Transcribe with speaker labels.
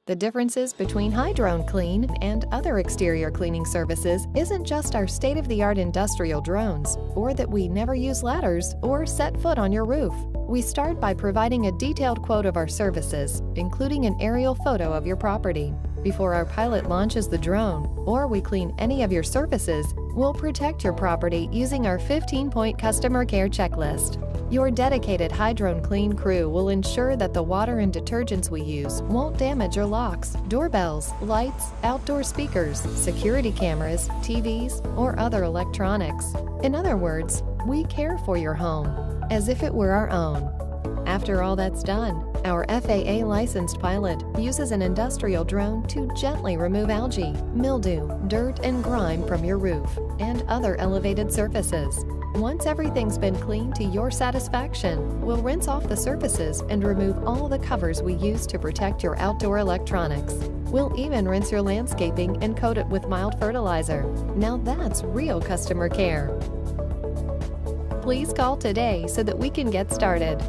Speaker 1: The differences between Hydroneclean and other exterior cleaning services isn't just our state-of-the-art industrial drones, or that we never use ladders or set foot on your roof. We start by providing a detailed quote of our services, including an aerial photo of your property. Before our pilot launches the drone, or we clean any of your surfaces, we'll protect your property using our 15-point customer care checklist. Your dedicated Hydroneclean crew will ensure that the water and detergents we use won't damage your locks, doorbells, lights, outdoor speakers, security cameras, TVs, or other electronics. In other words, we care for your home as if it were our own. After all that's done, our FAA-licensed pilot uses an industrial drone to gently remove algae, mildew, dirt, and grime from your roof and other elevated surfaces. Once everything's been cleaned to your satisfaction, we'll rinse off the surfaces and remove all the covers we use to protect your outdoor electronics. We'll even rinse your landscaping and coat it with mild fertilizer. Now that's real customer care. Please call today so that we can get started.